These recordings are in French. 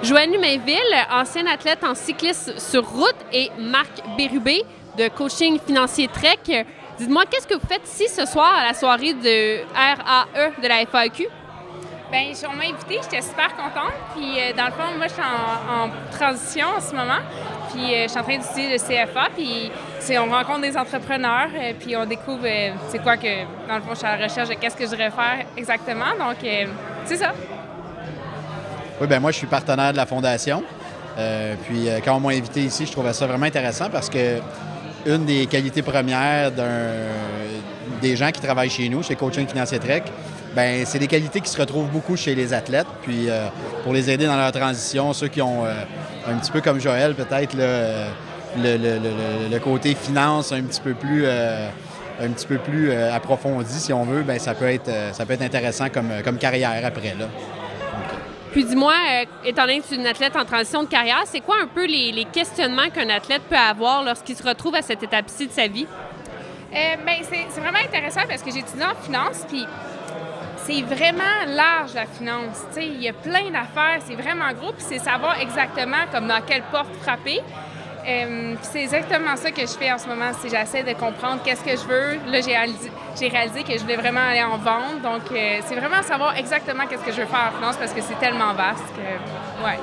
Joanie Mainville, ancienne athlète en cyclisme sur route, et Marc Bérubé de Coaching Financier Trek. Dites-moi, qu'est-ce que vous faites ici ce soir à la soirée de RAE de la FAQ? Bien, on m'a invitée, j'étais super contente. Puis, dans le fond, moi, je suis en transition en ce moment. Puis, je suis en train d'étudier le CFA. Puis, on rencontre des entrepreneurs. Puis, on découvre, c'est quoi que, dans le fond, je suis à la recherche de qu'est-ce que je devrais faire exactement. Donc, c'est ça. Oui, bien, moi, je suis partenaire de la Fondation. Puis, quand on m'a invité ici, je trouvais ça vraiment intéressant parce que une des qualités premières des gens qui travaillent chez nous, chez Coaching Financier Trek, bien, c'est des qualités qui se retrouvent beaucoup chez les athlètes. Puis, pour les aider dans leur transition, ceux qui ont un petit peu comme Joël, peut-être, le côté finance un petit peu plus approfondi, si on veut, bien, ça peut être intéressant comme carrière après, là. Puis dis-moi, étant donné que tu es une athlète en transition de carrière, c'est quoi un peu les questionnements qu'un athlète peut avoir lorsqu'il se retrouve à cette étape-ci de sa vie? Bien, c'est vraiment intéressant parce que j'étudie en finance, puis c'est vraiment large, la finance. Tu sais, il y a plein d'affaires, c'est vraiment gros, puis c'est savoir exactement comme dans quelle porte frapper. Puis c'est exactement ça que je fais en ce moment. J'essaie de comprendre qu'est-ce que je veux. Là, j'ai réalisé que je voulais vraiment aller en vente. Donc, c'est vraiment savoir exactement qu'est-ce que je veux faire en finance parce que c'est tellement vaste que, ouais.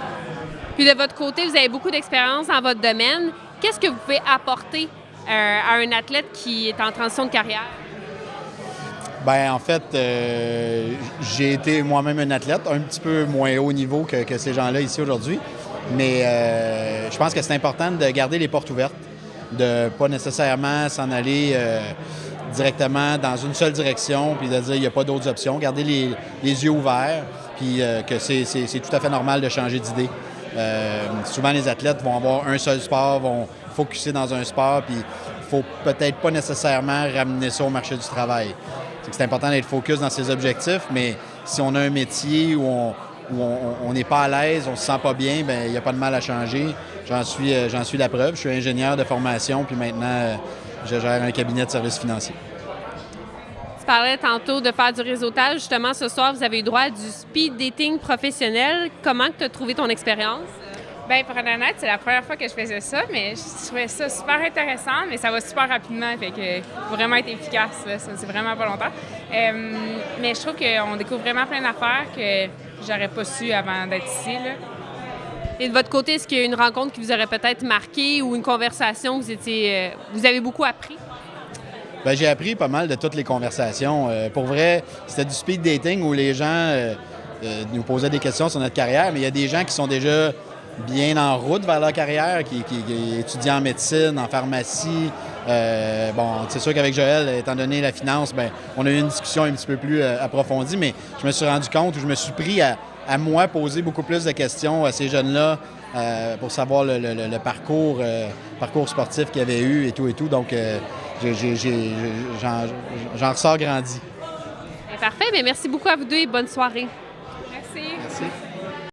Puis de votre côté, vous avez beaucoup d'expérience dans votre domaine. Qu'est-ce que vous pouvez apporter à un athlète qui est en transition de carrière? Bien, en fait, j'ai été moi-même un athlète, un petit peu moins haut niveau que ces gens-là ici aujourd'hui. Mais je pense que c'est important de garder les portes ouvertes, de ne pas nécessairement s'en aller directement dans une seule direction puis de dire qu'il n'y a pas d'autres options. Garder les yeux ouverts, puis que c'est tout à fait normal de changer d'idée. Souvent, les athlètes vont avoir un seul sport, vont focusser dans un sport, puis il ne faut peut-être pas nécessairement ramener ça au marché du travail. C'est important d'être focus dans ses objectifs, mais si on a un métier où on n'est pas à l'aise, on ne se sent pas bien, bien, il n'y a pas de mal à changer. J'en suis la preuve. Je suis ingénieur de formation, puis maintenant, je gère un cabinet de services financiers. Tu parlais tantôt de faire du réseautage. Justement, ce soir, vous avez eu droit à du speed dating professionnel. Comment tu as trouvé ton expérience? Bien, pour être honnête, c'est la première fois que je faisais ça, mais je trouvais ça super intéressant, mais ça va super rapidement, fait que faut vraiment être efficace, là, ça, c'est vraiment pas longtemps. Mais je trouve qu'on découvre vraiment plein d'affaires que j'aurais pas su avant d'être ici, là. Et de votre côté, est-ce qu'il y a une rencontre qui vous aurait peut-être marqué ou une conversation où vous avez beaucoup appris? Bien, j'ai appris pas mal de toutes les conversations. Pour vrai, c'était du speed dating où les gens nous posaient des questions sur notre carrière, mais il y a des gens qui sont déjà bien en route vers leur carrière, qui étudient en médecine, en pharmacie. Bon, c'est sûr qu'avec Joël, étant donné la finance, bien, on a eu une discussion un petit peu plus approfondie, mais je me suis rendu compte où je me suis pris à moi poser beaucoup plus de questions à ces jeunes-là pour savoir le parcours sportif qu'il y avait eu et tout. Donc, j'en ressors grandi. Parfait. Bien, merci beaucoup à vous deux et bonne soirée.